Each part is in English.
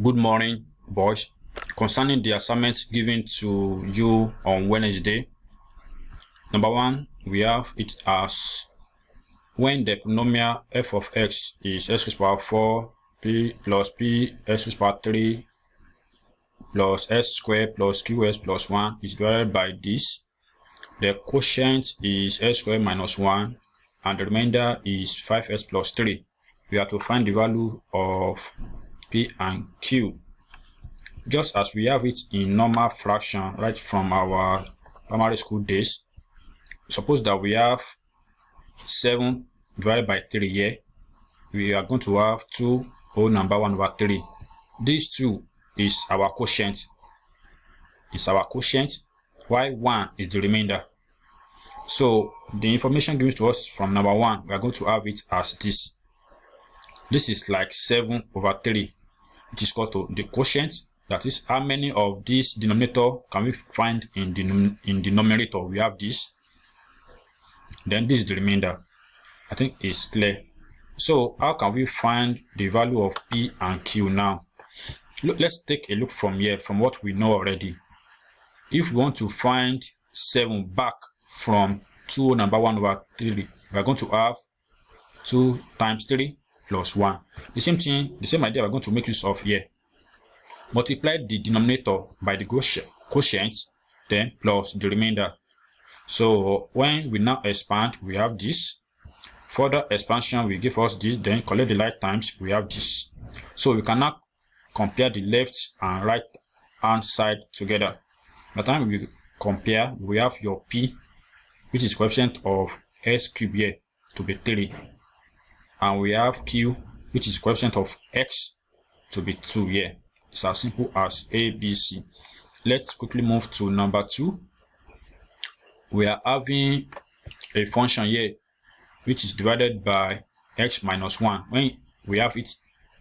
Good morning, boys. Concerning the assignment given to you on Wednesday, number one, we have it as when the polynomial f of x is x raised to power 4 p plus p x raised to power 3 plus s squared plus qs plus 1 is divided by this. The quotient is s squared minus 1 and the remainder is 5s plus 3. We have to find the value of p and q. Just as we have it in normal fraction right from our primary school days. Suppose that we have 7 divided by 3 here. We are going to have 2 whole number 1 over 3. This 2 is our quotient. It's our quotient, while 1 is the remainder. So the information given to us from number 1, we are going to have it as this. This is like 7 over 3, which is equal to the quotient. That is, how many of this denominator can we find in the numerator? We have this. Then this is the remainder. I think it's clear. So how can we find the value of P and Q now? Look, let's take a look from here, from what we know already. If we want to find 7 back from 2 number 1 over 3, we are going to have 2 times 3 plus 1. The same thing, the same idea we're going to make use of here. Multiply the denominator by the quotient, then plus the remainder. So when we now expand, we have this. Further expansion will give us this, then collect the like times, we have this. So we can now compare the left and right hand side together. By the time we compare, we have your P, which is coefficient of s cubed here, to be 3. And we have Q, which is coefficient of x, to be 2 here. It's as simple as A, B, C. Let's quickly move to number 2. We are having a function here, which is divided by x minus 1. When we have it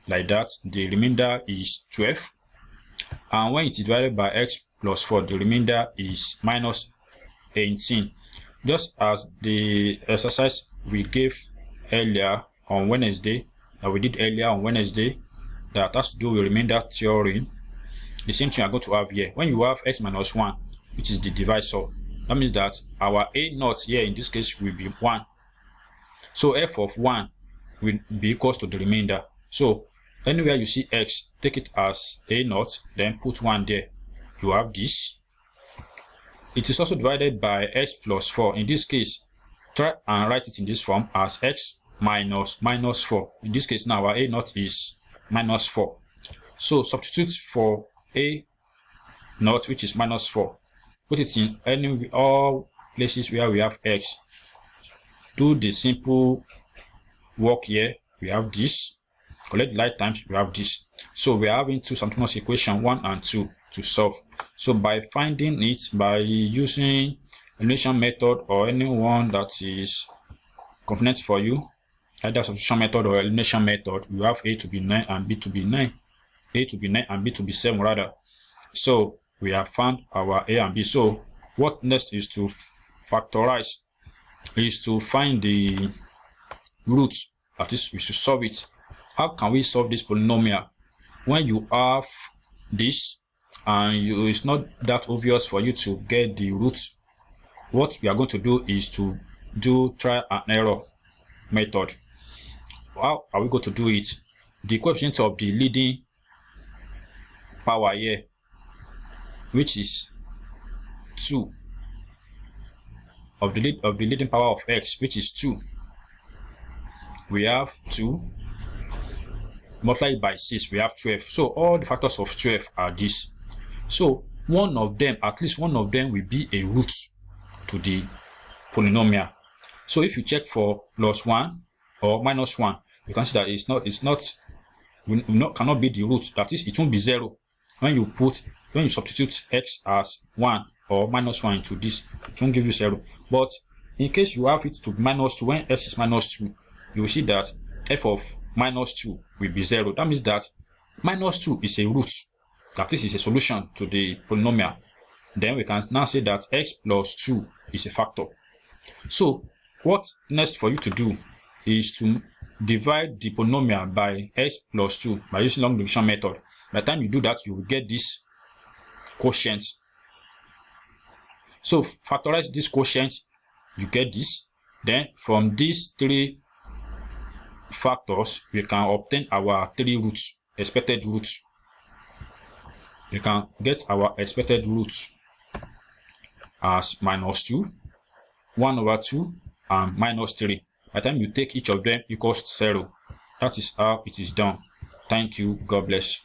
like that, the remainder is 12. And when it is divided by x plus 4, the remainder is minus 18. Just as the exercise we gave earlier on Wednesday, that has to do with remainder theorem, the same thing we are going to have here. When you have x minus 1, which is the divisor, that means that our a naught here in this case will be 1. So f of 1 will be equals to the remainder. So anywhere you see x, take it as a naught, then put 1 there. You have this. It is also divided by x plus 4. In this case, try and write it in this form as x minus 4. In this case now, our a naught is minus 4. So substitute for a naught, which is minus 4. Put it in all places where we have x. Do the simple work here. We have this. Collect the like times, we have this. So we are having two simultaneous equations, 1 and 2, to solve. So by finding it, by using elimination method or anyone that is convenient for you, either substitution method or elimination method, you have a to be 9 and b to be 9. A to be 9 and b to be 7 rather. So we have found our a and b. So what next is to factorize, is to find the roots. That is, we should solve it. How can we solve this polynomial? When you have this and it's not that obvious for you to get the roots, what we are going to do is to do trial and error method. How are we going to do it? The coefficient of the leading power here, which is 2, of the leading power of x, which is 2. We have 2 multiplied by 6, we have 12. So all the factors of 12 are this. So one of them, at least one of them, will be a root to the polynomial. So if you check for plus 1 or minus 1, you can see that cannot be the root. That is, it won't be 0. When you substitute x as 1 or minus 1 into this, it won't give you 0. But in case you have it to be minus 2, when x is minus 2, you will see that f of minus 2 will be 0. That means that minus 2 is a root. That is a solution to the polynomial. Then we can now say that x plus 2 is a factor. So what next for you to do is to divide the polynomial by x plus 2 by using long division method. By the time you do that, you will get this quotient. So factorize this quotient, you get this. Then from these 3 factors, we can obtain our 3 roots, expected roots. We can get our expected roots as -2, 1/2, and -3. By the time you take each of them equals 0. That is how it is done. Thank you. God bless.